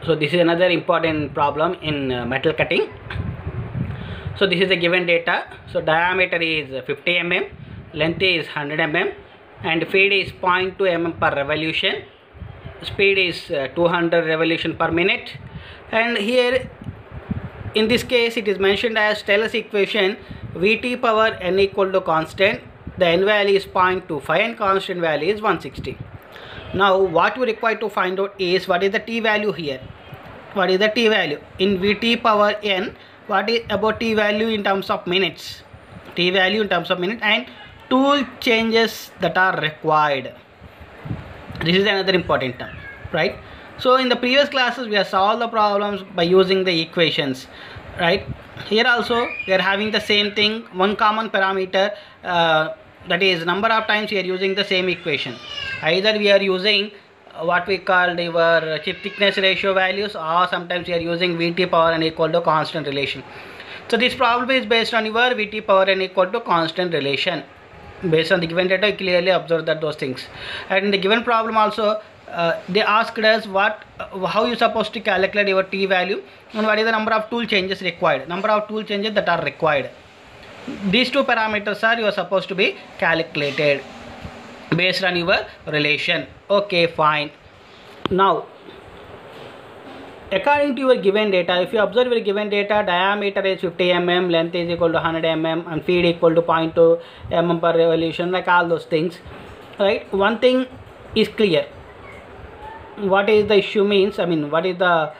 So this is another important problem in metal cutting. So this is the given data. So diameter is 50 mm, length is 100 mm, and feed is 0.2 mm per revolution. Speed is 200 revolution per minute. And here in this case it is mentioned as Taylor's equation Vt power n equal to constant. The n value is 0.25 and constant value is 160. Now what we require to find out is what is the t value here. What is the t value in Vt power n? What is about t value in terms of minutes? T value in terms of minutes and tool changes that are required. This is another important term, right? So in the previous classes we have solved the problems by using the equations, right? Here also we are having the same thing, one common parameter, that is number of times we are using the same equation. Either we are using what we call your chip thickness ratio values, or sometimes we are using Vt power n equal to constant relation. So this problem is based on your Vt power n equal to constant relation. Based on the given data, you clearly observe that those things. And in the given problem also, they asked us how you supposed to calculate your t value and what is the number of tool changes required. Number of tool changes that are required. These two parameters are you are supposed to be calculated based on your relation. Okay, fine. Now, according to your given data, if you observe your given data, diameter is 50 mm, length is equal to 100 mm, and feed equal to 0.2 mm per revolution, like all those things, right? One thing is clear. What is the issue means? I mean, what is the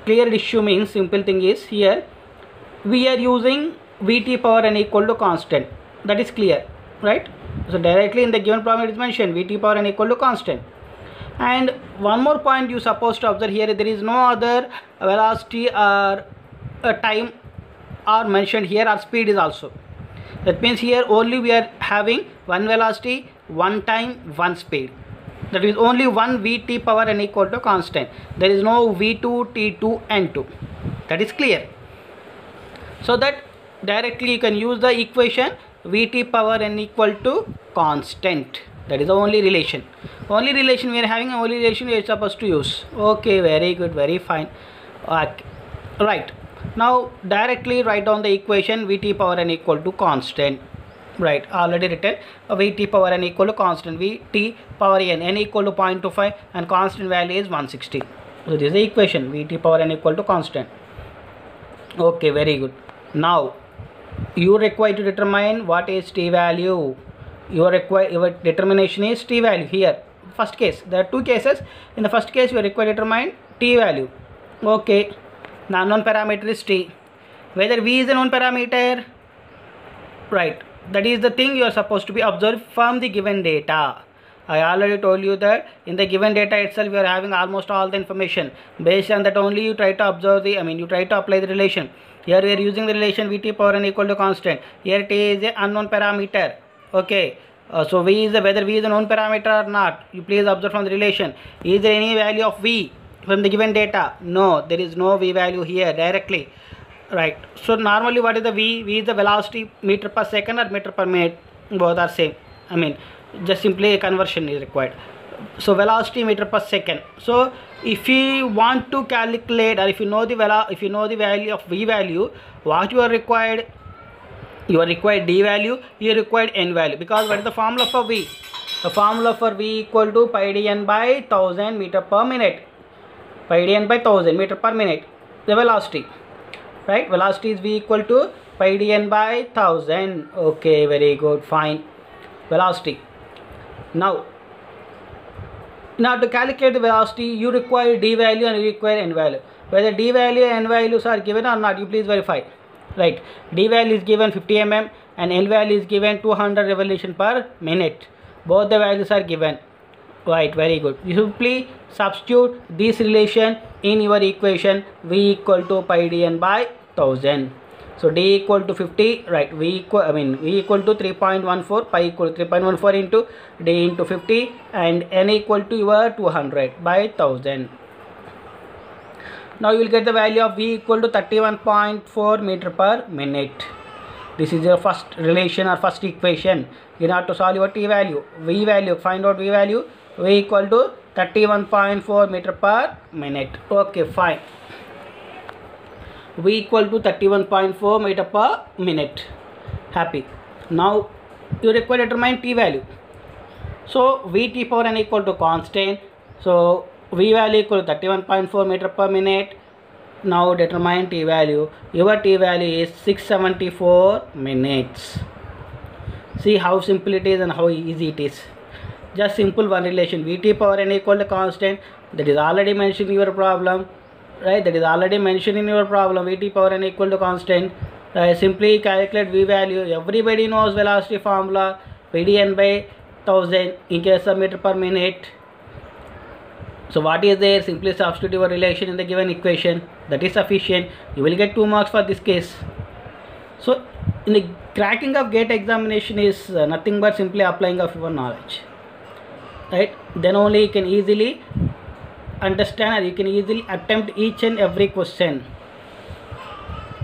clear issue means? Simple thing is here we are using Vt power n equal to constant. That is clear, right? So directly in the given problem it is mentioned Vt power n equal to constant. And one more point you supposed to observe here, there is no other velocity or time are mentioned here, or speed is also. That means here only we are having one velocity, one time, one speed. That is only one Vt power n equal to constant. There is no V2, T2, N2. That is clear. So that directly you can use the equation Vt power n equal to constant. That is the only relation. Only relation we are having, only relation we are supposed to use. Okay, very good, very fine. Okay. Right. Now directly write down the equation Vt power n equal to constant. Right, already written Vt power n equal to constant. Vt power n equal to 0.25 and constant value is 160. So this is the equation Vt power n equal to constant. Okay, very good. Now you require to determine what is t value. Your determination is t value. Here first case, there are two cases. In the first case you require to determine t value. Okay, the unknown parameter is t. Whether v is a known parameter, right? That is the thing you are supposed to be observed from the given data. I already told you that in the given data itself you are having almost all the information. Based on that only you try to observe the, you try to apply the relation. Here we are using the relation Vt power n equal to constant. Here t is a unknown parameter. Okay. So v is whether v is a known parameter or not. You please observe from the relation. Is there any value of v from the given data? No, there is no v value here directly. Right. So normally what is the v? V is the velocity meter per second or meter per minute. Both are same. Just simply a conversion is required. So velocity meter per second. So if you want to calculate, or if you know the value of v value, what you are required? You are required d value, you required n value, because what is the formula for v? The formula for v equal to pi dn by 1000 meter per minute. Pi dn by 1000 meter per minute. The velocity, right? Velocity is v equal to pi dn by 1000. Okay, very good, fine. Velocity. Now to calculate the velocity, you require d value and you require n value. Whether d value and n values are given or not, you please verify. Right, d value is given 50 mm and n value is given 200 revolution per minute. Both the values are given. Right, very good. You simply substitute this relation in your equation v equal to pi dn by 1000. So d equal to 50, right? V equal to 3.14, pi equal to 3.14 into d into 50, and n equal to your 200 by 1000. Now you will get the value of v equal to 31.4 meter per minute. This is your first relation or first equation. You have to solve your t value, v value. Find out v value. V equal to 31.4 meter per minute. Okay, fine. V equal to 31.4 meter per minute. Happy. Now you require to determine t value. So V t power n equal to constant. So V value equal to 31.4 meter per minute. Now determine t value. Your t value is 674 minutes. See how simple it is and how easy it is. Just simple one relation. V t power n equal to constant. That is already mentioned in your problem. Right? That is already mentioned in your problem. V t power n equal to constant. Simply calculate V value. Everybody knows velocity formula. Vdn by 1000 in case of meter per minute. So what is there? Simply substitute your relation in the given equation. That is sufficient. You will get 2 marks for this case. So in the cracking of GATE examination is nothing but simply applying of your knowledge. Right? Then only you can easily understand and you can easily attempt each and every question.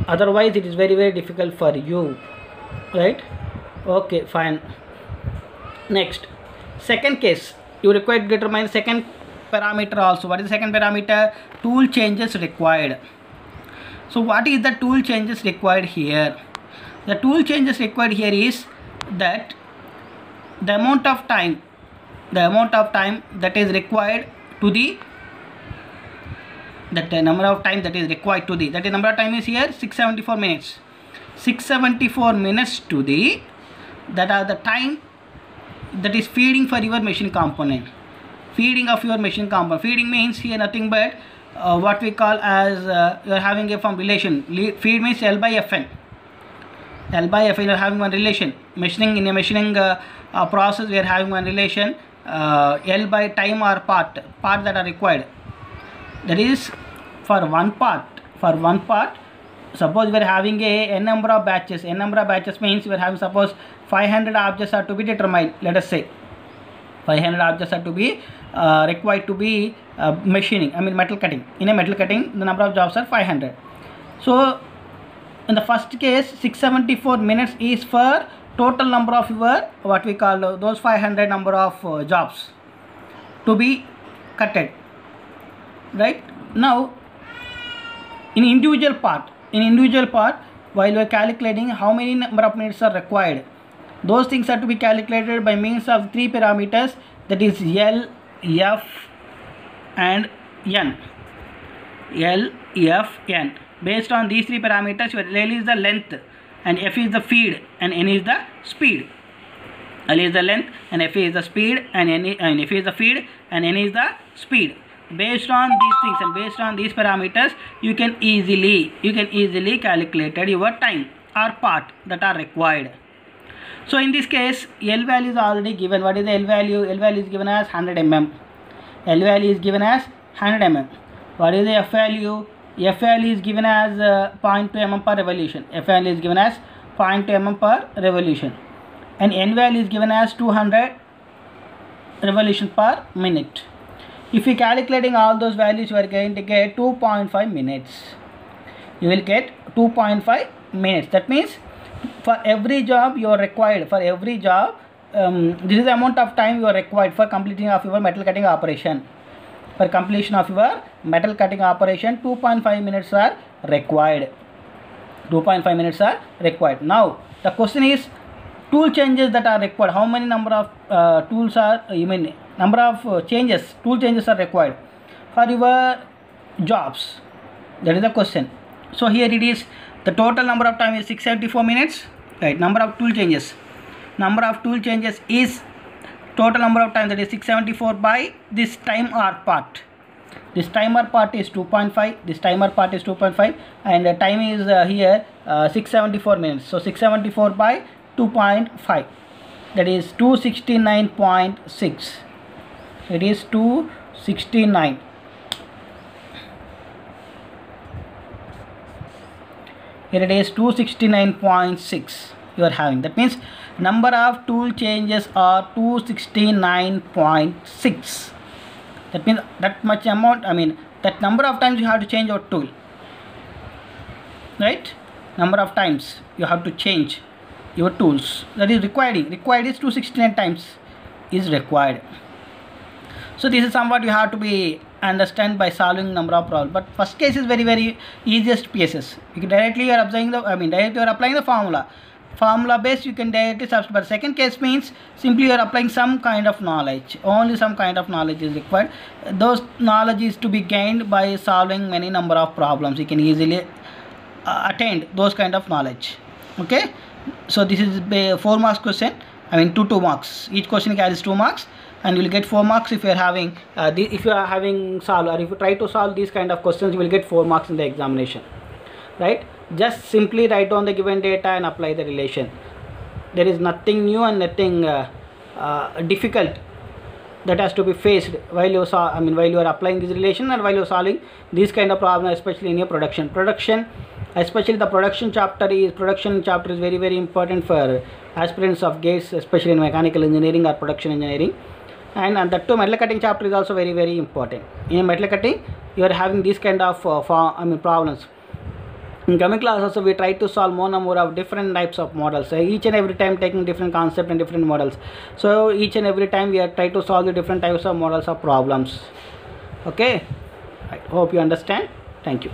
Otherwise it is very difficult for you. Right? Okay, fine. Next, second case. You require to determine second parameter also. What is the second parameter? Tool changes required. So what is the tool changes required here? The tool changes required here is that the amount of time that is required to the number of time that is number of time is here 674 minutes. 674 minutes to the that are the time that is feeding for your machine component. Feeding of your machine component. Feeding means here nothing but what we call as you are having a form relation. Feed means L by Fn. L by Fn, you are having one relation. Machining, in a machining process we are having one relation L by time or part that are required. That is for one part. Suppose we are having a n number of batches. N number of batches means we are having, suppose 500 objects are to be determined. Let us say 500 objects are to be required to be machining. I mean metal cutting. In a metal cutting, the number of jobs are 500. So in the first case, 674 minutes is for total number of your what we call those 500 number of jobs to be cutted. Right? Now in individual part, while we are calculating how many number of minutes are required, those things are to be calculated by means of 3 parameters, that is L, F and N. L, F, N. Based on these 3 parameters, your L is the length and F is the feed and N is the speed. L is the length and F is the speed and F is the feed and N is the speed. Based on these things and based on these parameters, you can easily calculate your time or part that are required. So in this case, L value is already given. What is the L value? L value is given as 100 mm. L value is given as 100 mm. What is the F value? F value is given as 0.2 mm per revolution. F value is given as 0.2 mm per revolution. And N value is given as 200 revolution per minute. If you calculating all those values, you are going to get 2.5 minutes. You will get 2.5 minutes. That means for every job you are required, this is the amount of time you are required for completing of your metal cutting operation. For completion of your metal cutting operation, 2.5 minutes are required. 2.5 minutes are required. Now the question is tool changes that are required. How many number of tools are, number of tool changes are required for your jobs? That is the question. So here it is, the total number of time is 674 minutes. Right, number of tool changes is total number of time, that is 674 by this time or part. This timer part is 2.5, this timer part is 2.5 and the time is here 674 minutes. So 674 by 2.5, that is 269.6. It is 269. Here it is 269.6 you are having. That means number of tool changes are 269.6. That means that much amount, that number of times you have to change your tool. Right? Number of times you have to change your tools. That is required is 269 times is required. So this is somewhat you have to be understand by solving number of problems. But first case is very easiest cases. You can directly you are applying the directly you are applying the formula based, you can directly substitute. But second case means simply you are applying some kind of knowledge, only some kind of knowledge is required. Those knowledge is to be gained by solving many number of problems. You can easily attain those kind of knowledge. Okay, so this is a 4 marks question. 2 marks. Each question carries 2 marks, and you will get 4 marks if you are having if you are having solve, or if you try to solve these kind of questions, you will get 4 marks in the examination, right? Just simply write down the given data and apply the relation. There is nothing new and nothing difficult that has to be faced while you while you are applying this relation and while you are solving these kind of problems, especially in your production, especially the production chapter is very important for aspirants of GATE, especially in mechanical engineering or production engineering. And that too, metal cutting chapter is also very important. In metal cutting, you are having these kind of problems. In coming class also, we try to solve more number of different types of models, each and every time taking different concept and different models. So each and every time we are try to solve the different types of models of problems. Okay, I hope you understand. Thank you.